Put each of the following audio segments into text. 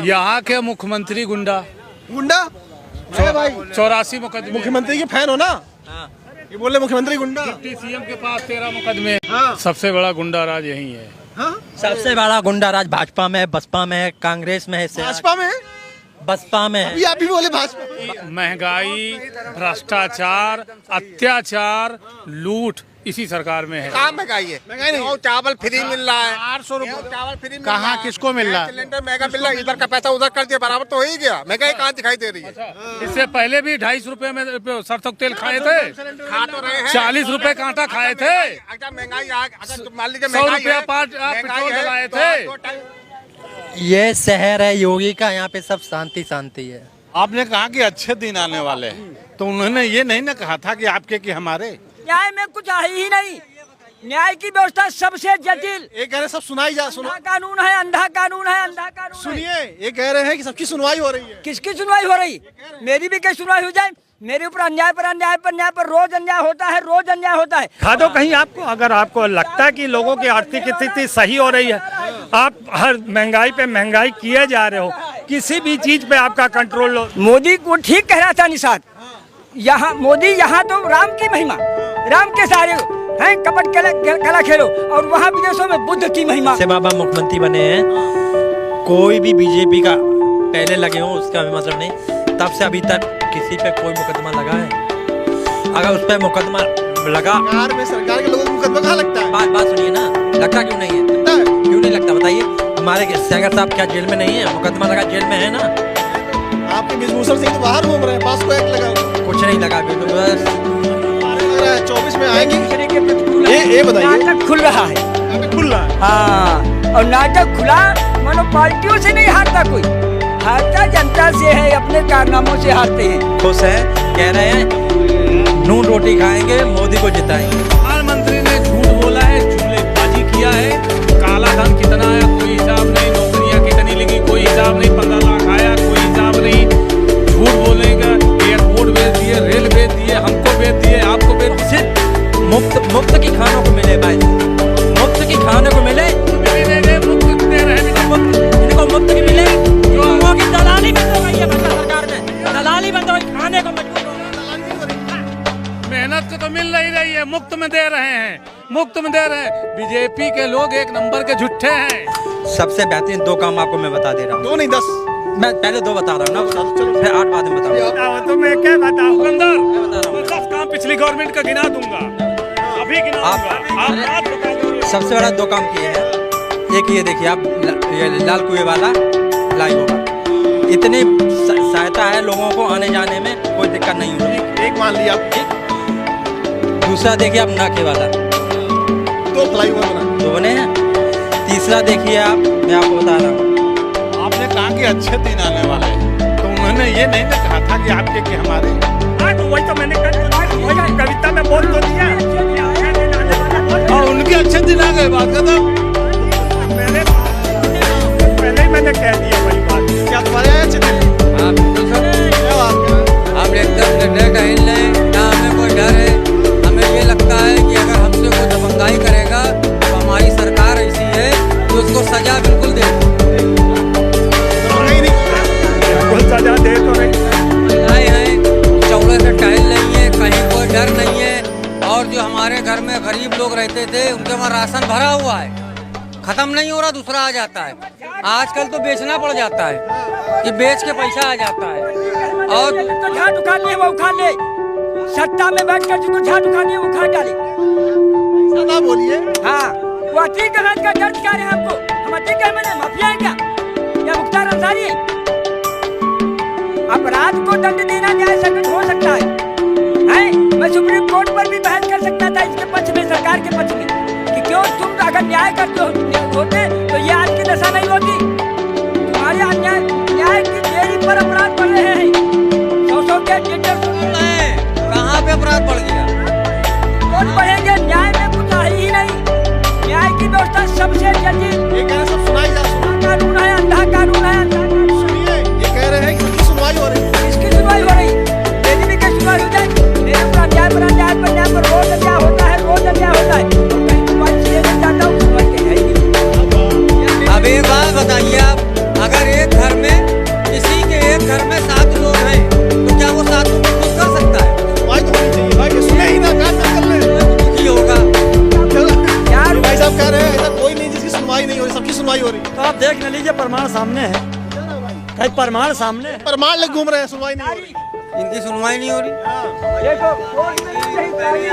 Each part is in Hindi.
यहाँ के मुख्यमंत्री गुंडा गुंडा है भाई, 84 मुकदमे। मुख्यमंत्री के फैन हो ना? ये बोले मुख्यमंत्री गुंडा। डिप्टी सीएम के पास 13 मुकदमे। हाँ। सबसे बड़ा गुंडा राज यही है। हाँ? सबसे बड़ा गुंडा राज भाजपा में है, बसपा में है, कांग्रेस में है, भाजपा में है? बसपा में है। अभी आप भी बोले भाजपा। महंगाई, भ्रष्टाचार, अत्याचार, लूट इसी सरकार में है। कहाँ महंगाई है? महंगाई नहीं। और चावल फ्री मिल रहा है, 800 रुपए चावल फ्री मिल कहाँ, रहा है। किसको मिल रहा है? सिलेंडर महंगा मिल रहा है, इधर का पैसा उधर कर दिया, बराबर तो हो ही गया। महंगाई कहाँ दिखाई दे रही है? इससे पहले भी 250 रुपए में सरसों का तेल खाए थे, खा तो रहे हैं। 40 रुपए कांटा खाए थे, अगर महंगाई अगर मान लीजिए 100 रुपया पेट्रोल डलाए थे। ये शहर है योगी का, यहाँ पे सब शांति शांति है। आपने कहा कि अच्छे दिन आने वाले हैं, तो उन्होंने ये नहीं ना कहा था कि आपके कि हमारे। न्याय में कुछ है ही नहीं। न्याय की व्यवस्था सबसे जटिल। ये कह रहे सब सुनाई जा सुनो। अंधा कानून है, अंधा कानून है, अंधा कानून है। सुनिए, ये कह रहे हैं कि सबकी सुनवाई हो रही है। किसकी सुनवाई हो रही? मेरी भी कहीं सुनवाई हो जाए? मेरे ऊपर अन्याय पर अन्याय पर न्याय पर रोज अन्याय होता है, रोज अन्याय होता है। खा दो कहीं आपको, अगर आपको लगता है कि लोगों की आर्थिक स्थिति सही हो रही है, आप हर महंगाई पे महंगाई किए जा रहे हो, किसी भी चीज पे आपका कंट्रोल हो। मोदी को ठीक कह रहा था निषाद, यहाँ मोदी यहाँ तो राम की महिमा, राम के सारे हैं, कपट कला खेलो, और वहाँ विदेशों में बुद्ध की महिमा। से बाबा मुख्यमंत्री बने हैं, कोई भी बीजेपी का पहले लगे हो उसका भी मतलब नहीं, तब से अभी तक किसी पे कोई मुकदमा लगा है? अगर उस पे मुकदमा लगा, सरकार में सरकार के लोगों को मुकदमा कहाँ लगता है? बात सुनिए ना, लगता क्यों नहीं है? लगता है। क्यों नहीं लगता बताइए? हमारे सेंगर साहब क्या जेल में नहीं है? मुकदमा लगा, जेल में है ना। आपके ब्रिजभूषण सिंह तो बाहर घूम रहे हैं, पास को एक लगा कुछ नहीं लगा, बस 24 में आएंगे। ये ये बताइए। नाटक खुल रहा है। नाटक खुल रहा है। हाँ, और नाटक खुला, मानो पार्टियों से नहीं हारता कोई, हारता जनता से है, अपने कारनामों से हारते हैं। खुश है, कह रहे हैं नून रोटी खाएंगे, मोदी को जिताएंगे। प्रधानमंत्री ने झूठ बोला है, जुमलेबाजी किया है, काला धन कितना आया कोई हिसाब नहीं, नौकरियां कितनी लगी कोई हिसाब नहीं, 15 लाख आया कोई हिसाब नहीं। झूठ बोलेगा, एयरपोर्ट भेज दिए, रेल भेज दिए, हमको भेज दिए, आपको भेज दिए। मुफ्त की खानों को मिले भाई, मुफ्त की खाने को मिले, मुफ्त दे रहे हैं, इनको मुफ्त की मिले। लोगों की दलाली बंद हो गई है भाजपा सरकार में, दलाली बंद हो गई, खाने को मजबूर हो गए। मेहनत तो मिल नहीं रही है, मुफ्त में दे रहे हैं, मुफ्त में दे रहे हैं। बीजेपी के लोग एक नंबर के झूठे हैं। सबसे बेहतरीन 2 काम आपको मैं बता दे रहा हूँ। 2 नहीं 10। मैं पहले 2 बता रहा हूँ ना, फिर 8 बाद में बताऊंगा। तो मैं क्या बताऊँ? मैं 10 काम पिछली गवर्नमेंट का गिना दूंगा, अभी गिना दूंगा। आप बात बताइए। सबसे बड़ा 2 काम किए हैं। एक ये देखिए आप, ये लाल कुएं वाला लाइव होगा, इतनी सहायता है लोगों को आने जाने में, कोई दिक्कत नहीं होगी। एक मान लिया आप। दूसरा देखिए आप नाके वाला, 2 फ्लाईओवर बना। 2 बने हैं। तीसरा देखिए आप, मैं आपको बता रहा हूँ, आपने कहा कि अच्छे दिन आने वाले हैं, तो उन्होंने ये नहीं ना कहा था कि आपके कि हमारे। तो वही तो मैंने कविता में बोल तो दिया, और उनके अच्छे दिन आ गए, बात खत्म। पहले ही मैंने कह दिया वही बात। क्या तुम्हारे आए अच्छे दिन? क्या बात है? हम एकदम निर्णय का हिल रहे, ना हमें कोई डर है। हमें ये लगता है कि अगर हमसे कोई दबंगाई करेगा तो हमारी सरकार ऐसी है कि उसको सजा बिल्कुल दे। बिल्कुल सजा दे तो नहीं। महिलाएं हैं, चौड़े से टहल नहीं है, कहीं कोई डर नहीं है। और जो हमारे घर में गरीब लोग रहते थे, उनके वहाँ राशन भरा हुआ है, खत्म नहीं हो रहा, दूसरा आ जाता है। आजकल तो बेचना पड़ जाता है, कि बेच के पैसा आ जाता है। और तो झाड़ उखाड़नी है वो उखाड़ ले, सत्ता में बैठ कर जिसको झाड़ उखाड़नी है वो उखाड़ डाले। सदा बोलिए। हाँ, वो अतीक राज का दर्द क्या है हमको? हम अतीक है, मैंने माफिया है क्या, या मुख्तार अंसारी है? अपराध को दंड देना न्याय संगत हो सकता है? मैं सुप्रीम कोर्ट पर भी बहस कर सकता था इसके पक्ष में, सरकार के पक्ष में, कि क्यों तुम अगर न्याय करते होते तो ये आज की दशा नहीं होती। तुम्हारे अन्याय न्याय की देरी पर अपराध बढ़ रहे हैं, 100 के 150 कहाँ पे अपराध बढ़ गया? कौन बढ़ेंगे? न्याय में कुछ है ही नहीं। न्याय की व्यवस्था सबसे जटिल। ये कह रहे सब सुनाई जा सुनो। कानून है, अंधा कानून है, अंधा कानून। सुनिए, ये कह रहे हैं कि सबकी सुनवाई हो रही है। किसकी सुनवाई हो रही? मेरी भी कहीं सुनवाई हो जाए? मेरे ऊपर अन्याय पर अन्याय पर न्याय पर रोज अन्याय होता है, रोज अन्याय होता है, तो कहीं सुनवाई इसलिए नहीं चाहता हूँ, सुनवाई कहीं है ही नहीं। अब एक बात बताइए आप, अगर एक घर में है, कई प्रमाण सामने है। प्रमाण लेके घूम रहे हैं, सुनवाई नहीं हो रही। इनकी सुनवाई नहीं हो रही। देखो कोर्ट में सही तारीख-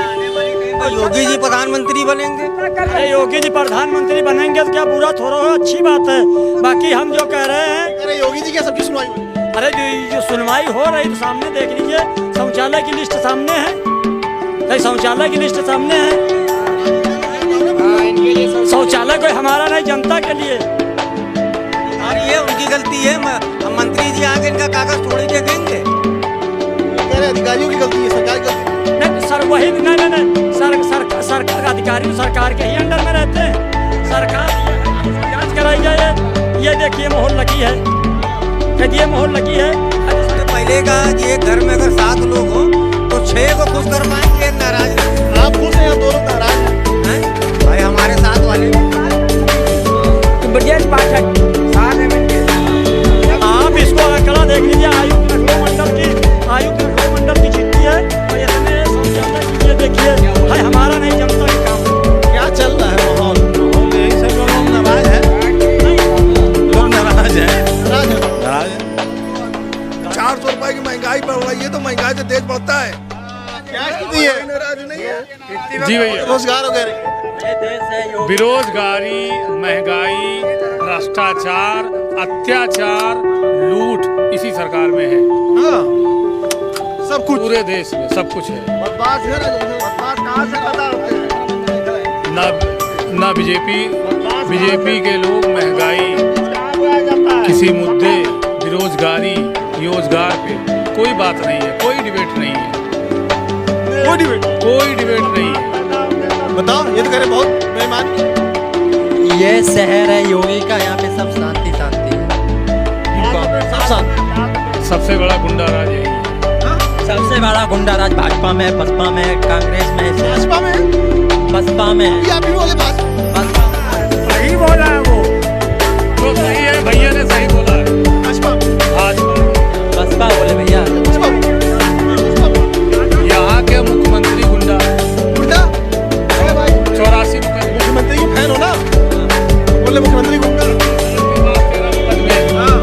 तो योगी जी प्रधानमंत्री बनेंगे। अरे योगी जी प्रधानमंत्री बनेंगे तो क्या बुरा थोड़ा हो, अच्छी बात है। बाकी हम जो कह रहे हैं, अरे योगी जी क्या सबकी सुनवाई हुई? अरे जो सुनवाई हो रही तो सामने देख लीजिए, शौचालय की लिस्ट सामने है, कई शौचालय की लिस्ट सामने है। शौचालय कोई हमारा नहीं, जनता के लिए। और ये उनकी गलती है। मंत्री जी आगे इनका कागज थोड़ी देखेंगे। कह रहे अधिकारियों की गलती है, सरकार की गलती नहीं सर, वही नहीं, सरकार अधिकारी सरकार के ही अंडर में रहते हैं। सरकार जांच कराई जाए। ये देखिए मोहर लगी है, ये मोहर लगी है। तो पहले का ये घर में अगर 7 लोग हो तो 6 को खुश कर पाएंगे, नाराज है। आप खुश हैं या 2 लोग नाराज हैं? भाई हमारे साथ वाले ब्रजेश पाठक साथ में मिलके आप इसको आंकड़ा देख लीजिए, आयुक्त लखनऊ मंडल की चिट्ठी है। और इसमें शौचालय की ये देखिए, भाई हमारा नहीं, जनता का काम है। क्या चल रहा है माहौल? माहौल यही सब लोग नाराज है, लोग नाराज है, नाराज है। 400 रुपए की महंगाई बढ़ रही है, तो महंगाई से देश बढ़ता है। क्या स्थिति है? नाराज नहीं है जी भैया, रोजगार वगैरह बेरोजगारी, महंगाई, भ्रष्टाचार, अत्याचार, लूट इसी सरकार में है। सब कुछ पूरे देश में सब कुछ है। बदमाश है बदमाश कहाँ से पैदा होते हैं? ना बीजेपी के लोग महंगाई, किसी मुद्दे, बेरोजगारी, रोजगार पे कोई बात नहीं है, कोई डिबेट नहीं है, कोई डिबेट नहीं है। बताओ, ये तो कह रहे बहुत बेईमानी। ये शहर है योगी का, यहाँ पे सब शांति शांति है। सब शांत। सबसे बड़ा गुंडा राज यही है। सबसे बड़ा गुंडा राज भाजपा में, बसपा में, कांग्रेस में, भाजपा में बसपा में है। ये आप ही बोले भाजपा। सही बोला है वो, तो सही है, भैया ने सही बोला है। भाजपा बसपा बोले भैया। यहाँ के मुख्यमंत्री गुंडा, 84 मुख्यमंत्री की फैन हो ना, बोले मुख्यमंत्री गुंडा।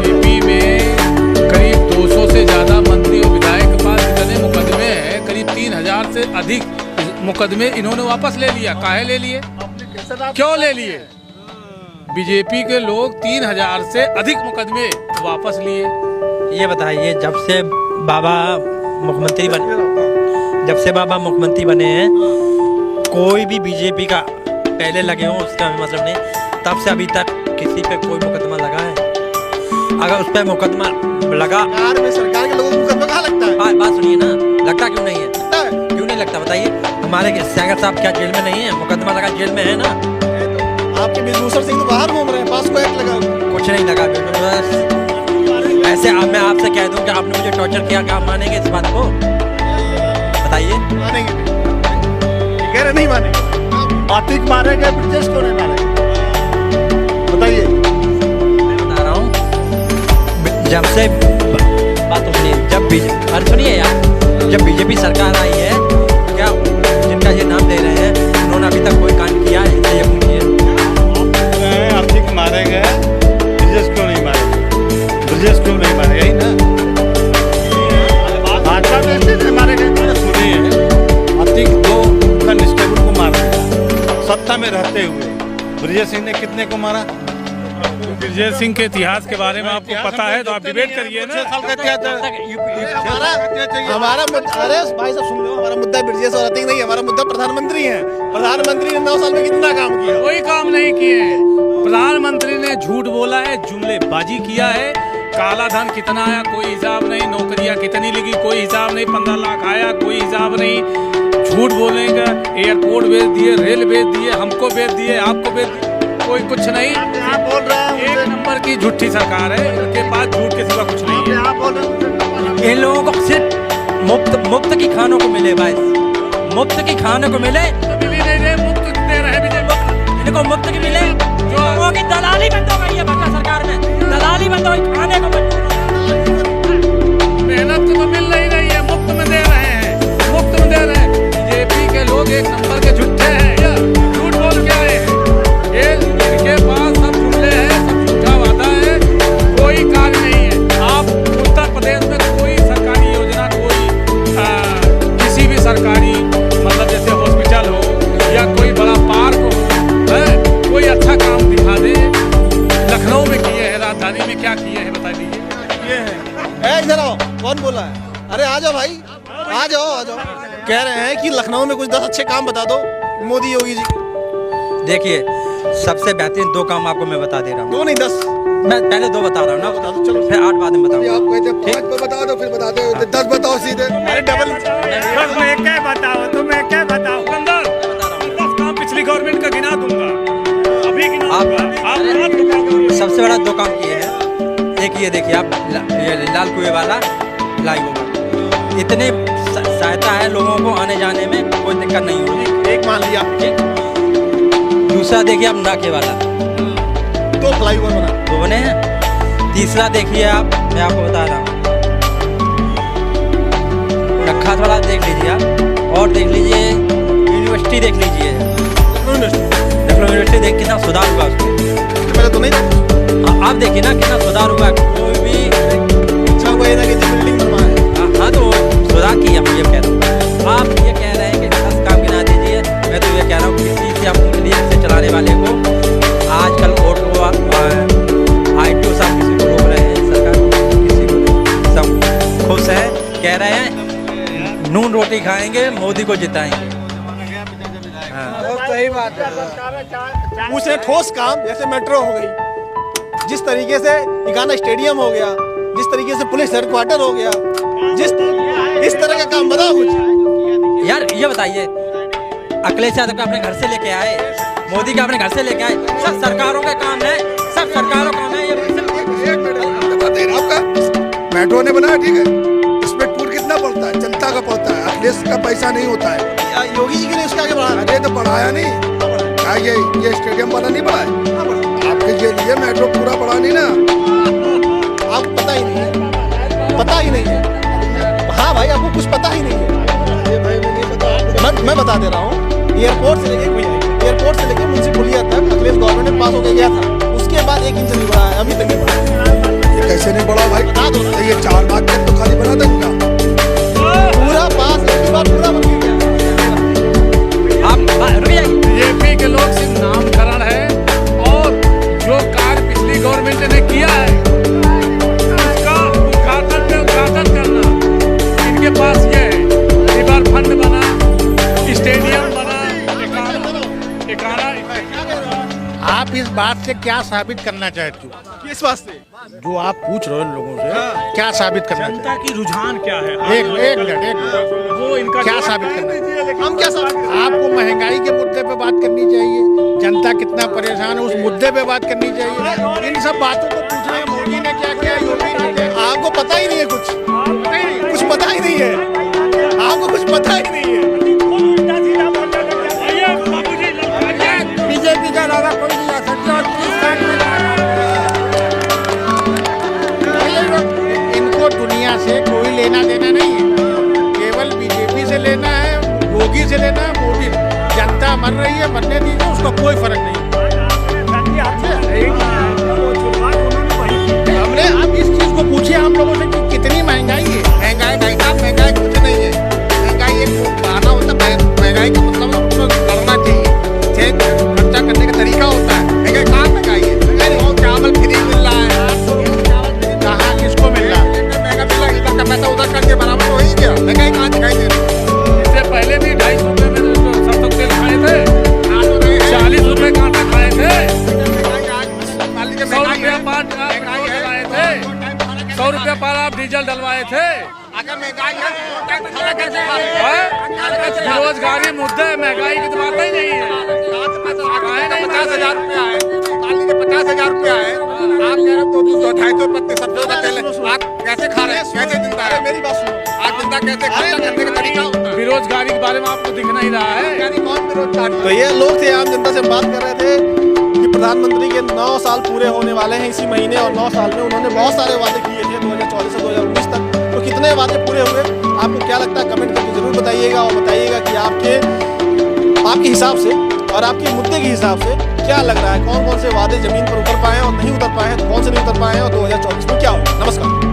यूपी में करीब 200 से ज्यादा मंत्री और विधायक के पास जितने मुकदमे हैं, करीब 3000 से अधिक मुकदमे इन्होंने वापस ले लिया। काहे ले लिए, क्यों ले लिए? बीजेपी के लोग 3000 से अधिक मुकदमे वापस लिए। ये बताइए, जब से बाबा मुख्यमंत्री बने हैं, कोई भी बीजेपी का पहले लगे हो उसका भी मतलब नहीं, तब से अभी तक किसी पे कोई मुकदमा लगा है? अगर उस पर मुकदमा लगा, सरकार के लोगों को मुकदमा कहाँ लगता है? बात सुनिए ना, लगता क्यों नहीं है? लगता है। क्यों नहीं लगता बताइए? हमारे सैगर साहब क्या जेल में नहीं है? मुकदमा लगा, जेल में है ना। आपके बिजूसर सिंह तो बाहर घूम रहे हैं, पास को एक्ट लगा। कुछ नहीं लगा, बस ऐसे मैं आपसे कह दूं कि आपने मुझे टॉर्चर किया, क्या आप मानेंगे इस बात को? बताइए। मानेंगे? कह रहे नहीं मानेंगे। आतिक मारेंगे, ब्रिजेश को नहीं मारेंगे। बताइए। मैं बता रहा हूँ, जब से बात तो सुनिए, अरे सुनिए यार, जब बीजेपी सरकार आई है, क्या जिनका ये नाम ले रहे हैं, उन्होंने अभी तक कोई कांड किया है? इसे ये पूछिए। आर्थिक मारे गए, ब्रिजेश क्यों नहीं मारे? ब्रिजेश क्यों नहीं मारे? यही ना भाजपा में इसलिए मारे गए। सुनिए, आर्थिक 2 कांस्टेबल को मार दिया सत्ता में रहते हुए। ब्रिजेश सिंह ने कितने को मारा? ब्रजेश सिंह के इतिहास के बारे में आपको पता है तो आप डिबेट करिए ना। हमारा मुद्दा, अरे भाई साहब सुन लो, हमारा मुद्दा ब्रिजेश और अतिक नहीं, हमारा मुद्दा प्रधानमंत्री है। प्रधानमंत्री ने 9 साल में कितना काम किया? कोई काम नहीं किए हैं। प्रधानमंत्री ने झूठ बोला है, जुमलेबाजी किया है। काला धन कितना आया कोई हिसाब नहीं, नौकरियां कितनी लगी कोई हिसाब नहीं, 15 लाख आया कोई हिसाब नहीं। झूठ बोलेंगे, एयरपोर्ट भेज दिए, रेल भेज दिए, हमको भेज दिए, आपको भेज दिए, कोई कुछ नहीं। बोल रहा है 1 नंबर की झूठी सरकार है, इनके पास झूठ के सिवा कुछ नहीं है। इन लोगों को सिर्फ मुफ्त की खानों को मिले, भाई मुफ्त की खानों को मिले, मिली नहीं रहे, मुफ्त दे रहे हैं। इनको मुफ्त की मिले, जो लोगों की दलाली बंद हो गई है भाजपा सरकार में, दलाली बंद हो गई, खाने को मेहनत तो मिल नहीं रही है, मुफ्त में दे रहे हैं, मुफ्त में दे रहे हैं। बीजेपी के लोग 1 नंबर के झूठे हैं, झूठ बोल के आए हैं। ये इनके पास सब जुमले हैं, सब झूठा वादा है, कोई बता दीजिए। ये है इधर आओ, कौन बोला है? अरे आ जाओ भाई, आ जाओ। कह रहे हैं कि लखनऊ में कुछ 10 अच्छे काम बता दो मोदी योगी जी। देखिए, सबसे बेहतरीन 2 काम आपको मैं बता दे रहा हूँ। 2 नहीं 10। मैं पहले 2 बता रहा हूँ ना, बता दो चलो। फिर 8 बाद में बताऊंगा। आप कहते 5 पे बता दो, फिर बताते हो 10 बताओ सीधे। अरे डबल मैं क्या बताओ, तुम्हें क्या बताओ? दुकानदार 10 काम पिछली गवर्नमेंट का गिना दूंगा, अभी गिना आप- दूंगा। आप बात बताओ। सबसे बड़ा 2 काम किए हैं। एक ये देखिए आप, ये लाल कुएं वाला फ्लाईओवर, इतने सहायता है लोगों को आने जाने में, कोई दिक्कत नहीं होगी। एक मान लिया, ठीक। दूसरा देखिए आप नाके वाला, 2 फ्लाईओवर बना। 2 बने हैं। तीसरा देखिए आप, मैं आपको बता रहा हूँ, रखा थोड़ा देख लीजिए आप, और देख लीजिए यूनिवर्सिटी देख लीजिए, लखनऊ यूनिवर्सिटी देख कितना सुधार हुआ उसमें। पहले तो नहीं था। आप देखिए ना कितना सुधार हुआ, कोई भी अच्छा हुआ ये ना कि बिल्डिंग बनवाए। हाँ तो सुधार की हम ये कह रहा हूँ। आप ये कह रहे हैं कि 10 काम गिना दीजिए, मैं तो ये कह रहा हूँ किसी से आप उंगली से चलाने वाले को आजकल ऑटो ITO साहब किसी को रोक रहे हैं, सरकार किसी को नहीं। सब खुश है, कह रहे हैं नून रोटी खाएंगे, मोदी को जिताएंगे। सही बात है। पूछे ठोस काम, जैसे मेट्रो हो गई, जिस तरीके से इकाना स्टेडियम हो गया, जिस तरीके से पुलिस हेडक्वार्टर हो गया, इस तरह का काम बताओ कुछ। यार ये बताइए, अखिलेश यादव का अपने घर से लेके आए, मोदी का अपने घर से लेके आए, सब सरकारों का काम है, सब सरकारों का काम है। आपका मेट्रो ने बनाया, ठीक है, इसमें टूर कितना पड़ता है? जनता का पड़ता है, अखिलेश का पैसा नहीं होता है। योगी जी के लिए उसके आगे बढ़ा। अरे तो बढ़ाया नहीं क्या? ये स्टेडियम वाला नहीं बढ़ाया आपके लिए? मेट्रो पूरा बढ़ा नहीं ना। आपको पता ही नहीं है, पता ही नहीं है। हाँ भाई, आपको कुछ पता ही नहीं है। मैं बता दे रहा हूँ, एयरपोर्ट से लेके मुंसिपुलिया तक अखिलेश गवर्नमेंट में पास होके गया था, उसके बाद 1 इंच नहीं बढ़ा है, अभी तक नहीं बढ़ा। ये कैसे नहीं बढ़ा भाई? बता दो। तो ये 4 बात तो खाली बना देंगे पूरा पास, एक बार पूरा बन गया। आप रुक जाइए। बीजेपी के लोग सिर्फ नामकरण है, और जो कार्य पिछली गवर्नमेंट ने किया है उसका उद्घाटन करना इनके पास ये है। रिवर फंड बना, स्टेडियम बना, आप इस बात से क्या साबित करना चाहते हो? किस वास्ते? जो आप पूछ रहे हो इन लोगों से, क्या साबित करना चाहते जनता की रुझान क्या है? हो? एक मिनट, वो इनका क्या साबित करना? हम क्या साबित? आपको महंगाई के मुद्दे पे बात करनी चाहिए, जनता कितना परेशान है उस मुद्दे पे बात करनी चाहिए। इन सब बातों को पूछ रहे हैं, मोदी ने क्या किया, योगी ने क्या। आपको पता ही नहीं है कुछ पता ही नहीं है, आपको कुछ पता ही नहीं है। बीजेपी का अलावा कोई नहीं आ सकता, और 30 साल में इनको दुनिया से कोई लेना देना नहीं है, केवल बीजेपी से लेना है, योगी से लेना है, मोदी। जनता मर रही है, मरने दीजिए, उसका कोई फर्क नहीं। हमने आप इस चीज को पूछिए हम लोगों से कि कितनी महंगाई है। महंगाई नहीं था, महंगाई कुछ नहीं है। महंगाई एक बहाना होता है, महंगाई का मतलब उसको करना चाहिए, खर्चा करने का तरीका होता है। महंगाई कहाँ महंगाई है? चावल फ्री मिल रहा है, कहाँ किसको मिल रहा है? महंगा मिल रहा है, इधर का पैसा उधर करके बराबर हो ही गया। महंगाई कहाँ दिखाई दे रही है? इससे पहले भी 250 रुपए में सरसों तेल खाए थे, 40 रुपए का आटा खाए थे, 100 रुपया पर डलवाए थे, 100 रुपया पर आप डीजल डलवाए थे। अगर महंगाई है बेरोजगारी मुद्दे, महंगाई की तो बात ही नहीं है। 50,000 रुपया है, मान लीजिए 50,000 रुपया है, आप कह रहे हो 200-250 रुपये सब्जियों का तेल है। आप कैसे खा रहे हैं? कैसे जिंदा है? मेरी बात सुनो। आप जिंदा कैसे खर्चा करने का तरीका होता है? बेरोजगारी के बारे में आपको दिख नहीं रहा है। यानी कौन बेरोजगार? तो ये लोग थे, आम जनता से बात कर रहे थे कि प्रधानमंत्री के 9 साल पूरे होने वाले हैं इसी महीने, और 9 साल में उन्होंने बहुत सारे वादे किए थे 2014 से 2019 तक। तो कितने वादे पूरे हुए, आपको क्या लगता है? कमेंट करके जरूर बताइएगा, और बताइएगा कि आपके हिसाब से और आपके मुद्दे के हिसाब से क्या लग रहा है, कौन कौन से वादे जमीन पर उतर पाए हैं और नहीं उतर पाए हैं, कौन से नहीं उतर पाए हैं, और 2024 में क्या होगा। नमस्कार।